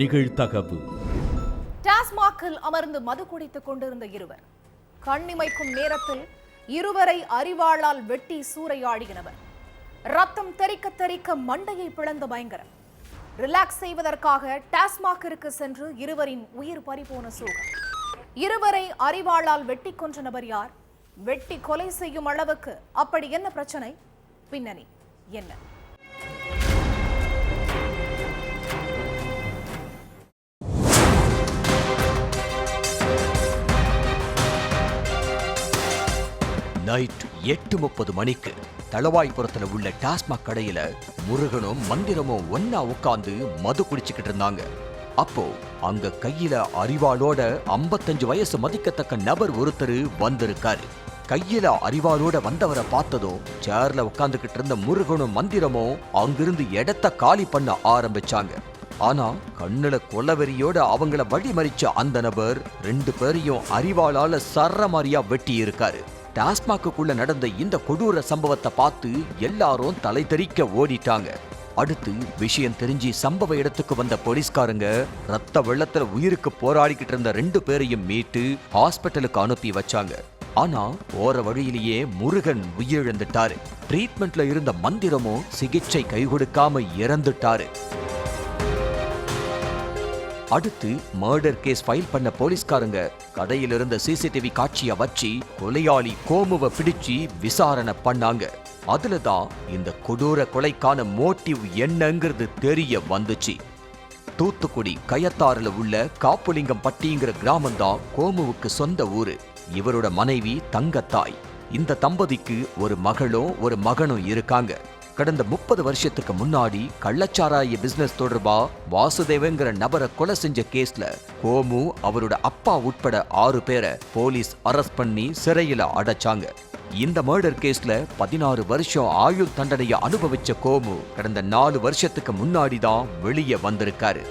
நிகழ்தகவு. டாஸ்மாகில் அமர்ந்து மது குடித்துக் கொண்டிருந்த இருவர் கண்ணிமைக்கும் நேரத்தில் இருவரை அரிவாளால் வெட்டி சூறையாடினவர். ரத்தம் தெறிக்க தெறிக்க மண்டையை பிளந்த பயங்கரம். ரிலாக்ஸ் செய்வதற்காக டாஸ்மாகிற்கு சென்று இருவரின் உயிர் பறிபோன சோகம். இருவரை அரிவாளால் வெட்டி கொன்ற நபர் யார்? வெட்டி கொலை செய்யும் அளவுக்கு அப்படி என்ன பிரச்சனை? பின்னணி என்ன? நைட் 8:30 மணிக்கு தளவாய்புரத்துல உள்ள டாஸ்மாக் கடையில முருகனும் மந்திரமும் ஒன்னா உட்கார்ந்து மது குடிச்சுக்கிட்டு இருந்தாங்க. அப்போ அங்க கையில அரிவாளோட 55 வயசு மதிக்கத்தக்க நபர் ஒருத்தர் வந்திருக்காரு. கையில அரிவாளோட வந்தவரை பார்த்ததும் சேர்ல உட்கார்ந்துகிட்டு இருந்த முருகனும் மந்திரமும் அங்கிருந்து இடத்த காலி பண்ண ஆரம்பிச்சாங்க. ஆனா கண்ணுல கொலவெறியோட அவங்கள வழிமறிச்ச அந்த நபர் 2 பேரையும் அரிவாளால சரமாரியா வெட்டி இருக்காரு. டாஸ்மாக்குள்ள நடந்த இந்த கொடூர சம்பவத்தை பார்த்து எல்லாரும் தலை தெறிக்க ஓடிட்டாங்க. அடுத்து விஷயம் தெரிஞ்சு சம்பவ இடத்துக்கு வந்த போலீஸ்காரங்க ரத்த வெள்ளத்துல உயிருக்கு போராடிக்கிட்டு இருந்த 2 பேரையும் மீட்டு ஹாஸ்பிட்டலுக்கு அனுப்பி வச்சாங்க. ஆனா போற வழியிலேயே முருகன் உயிரிழந்துட்டாரு. ட்ரீட்மெண்ட்ல இருந்த மந்திரமும் சிகிச்சை கை கொடுக்காம இறந்துட்டாரு. அடுத்து மர்டர் கேஸ் ஃபைல் பண்ண போலீஸ்காரங்க கடையில் இருந்த சிசிடிவி காட்சியை வச்சு கொலையாளி கோமுவை பிடிச்சு விசாரணை பண்ணாங்க. அதுலதான் இந்த கொடூர கொலைக்கான மோட்டிவ் என்னங்கிறது தெரிய வந்துச்சு. தூத்துக்குடி கயத்தாறுல உள்ள காப்புலிங்கம் பட்டிங்கிற கிராமம் தான் கோமுவுக்கு சொந்த ஊரு. இவரோட மனைவி தங்கத்தாய். இந்த தம்பதிக்கு ஒரு மகளும் ஒரு மகனும் இருக்காங்க. கடந்த 30 வருஷத்துக்கு முன்னாடி கள்ளச்சாராய பிசினஸ் தொடர்பா வாசுதேவங்கிற நபரை கொலை செஞ்ச கேஸ்ல கோமு அவரோட அப்பா உட்பட 6 பேரை போலீஸ் அரெஸ்ட் பண்ணி சிறையில அடைச்சாங்க. இந்த மர்டர் கேஸ்ல 16 வருஷம் ஆயுள் தண்டனையை அனுபவிச்ச கோமு கடந்த 4 வருஷத்துக்கு முன்னாடி தான் வெளியே வந்திருக்காரு.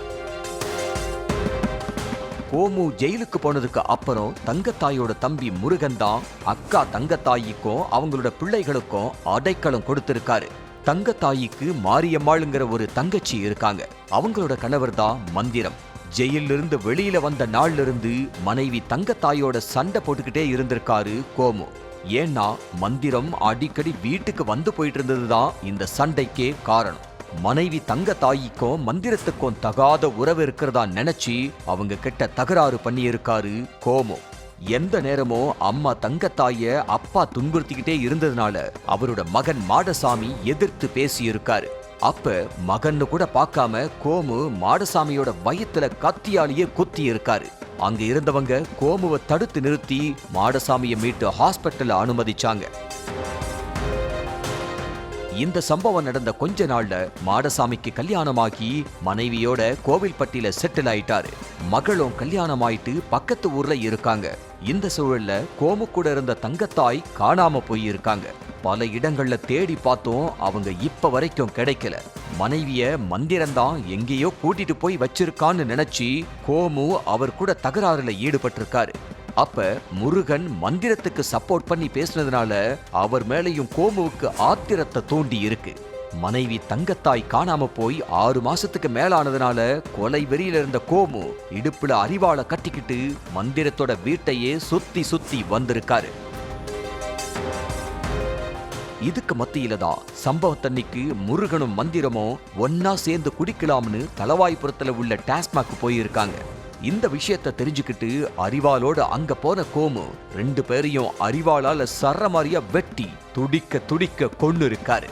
கோமு ஜெயிலுக்கு போனதுக்கு அப்புறம் தங்கத்தாயோட தம்பி முருகன் தான் அக்கா தங்கத்தாய்க்கும் அவங்களோட பிள்ளைகளுக்கும் அடைக்கலம் கொடுத்திருக்காரு. தங்கத்தாய்க்கு மாரியம்மாளுங்கிற ஒரு தங்கச்சி இருக்காங்க. அவங்களோட கணவர் தான் மந்திரம். ஜெயிலிருந்து வெளியில வந்த நாள்ல இருந்து மனைவி தங்கத்தாயோட சண்டை போட்டுக்கிட்டே இருந்திருக்காரு கோமு. ஏன்னா மந்திரம் அடிக்கடி வீட்டுக்கு வந்து போயிட்டு இருந்ததுதான் இந்த சண்டைக்கே காரணம். மனைவி தங்கத்தாய்க்கும் மந்திரத்துக்கும் தகாத உறவு இருக்கிறதா நினைச்சு அவங்க கிட்ட தகராறு பண்ணி இருக்காரு கோமு. எந்த நேரமும் அம்மா தங்கத்தாய அப்பா துன்புறுத்திக்கிட்டே இருந்ததுனால அவரோட மகன் மாடசாமி எதிர்த்து பேசி இருக்காரு. அப்ப மகன்னு கூட பார்க்காம கோமு மாடசாமியோட வயித்துல கத்தியாலேயே குத்தி இருக்காரு. அங்க இருந்தவங்க கோமுவை தடுத்து நிறுத்தி மாடசாமியை மீட்டு ஹாஸ்பிட்டல்ல அனுமதிச்சாங்க. இந்த சம்பவம் நடந்த கொஞ்ச நாள்ல மாடசாமிக்கு கல்யாணமாகி மனைவியோட கோவில்பட்டியில செட்டில் ஆயிட்டாரு. மகளும் கல்யாணம் ஆயிட்டு பக்கத்து ஊர்ல இருக்காங்க. இந்த சூழல்ல கோமு கூட இருந்த தங்கத்தாய் காணாம போயிருக்காங்க. பல இடங்கள்ல தேடி பார்த்தோம், அவங்க இப்ப வரைக்கும் கிடைக்கல. மனைவிய மந்திரம்தான் எங்கேயோ கூட்டிட்டு போய் வச்சிருக்கான்னு நினைச்சு கோமு அவர் கூட தகராறுல ஈடுபட்டிருக்காரு. அப்ப முருகன் மந்திரத்துக்கு சப்போர்ட் பண்ணி பேசினதுனால அவர் மேலையும் கோமுவுக்கு ஆத்திரத்தை தூண்டி இருக்கு. மனைவி தங்கத்தாய் காணாம போய் 6 மாசத்துக்கு மேலானதுனால கொலை வெறியில இருந்த கோமு இடுப்புல அரிவாளை கட்டிக்கிட்டு மந்திரத்தோட வீட்டையே சுத்தி சுத்தி வந்திருக்காரு. இதுக்கு மத்தியில தான் சம்பவத்தன்னைக்கு முருகனும் மந்திரமும் ஒன்னா சேர்ந்து குடிக்கலாம்னு தளவாய்புரத்துல உள்ள டாஸ்மாக் போயிருக்காங்க. இந்த விஷயத்தை தெரிஞ்சுக்கிட்டு அரிவாளோட அங்க போன கோமு 2 பேரையும் அரிவாளால சரமாரியா வெட்டி துடிக்க துடிக்க கொண்டு இருக்காரு.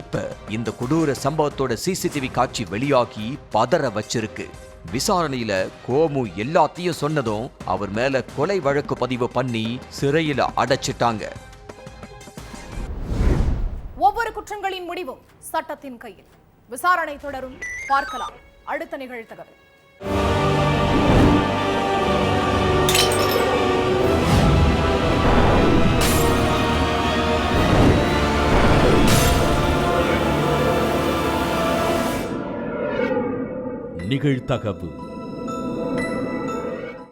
இப்ப இந்த கொடூர சம்பவத்தோட சிசிடிவி காட்சி வெளியாகி பதற வச்சிருக்கு. விசாரணையில கோமு எல்லாத்தையும் சொன்னதும் அவர் மேல கொலை வழக்கு பதிவு பண்ணி சிறையில அடைச்சிட்டாங்க. ஒவ்வொரு குற்றங்களின் முடிவும் சட்டத்தின் கையில். விசாரணை தொடரும். பார்க்கலாம் அடுத்த நிகழ்தகவு. நிகழ்தகவு.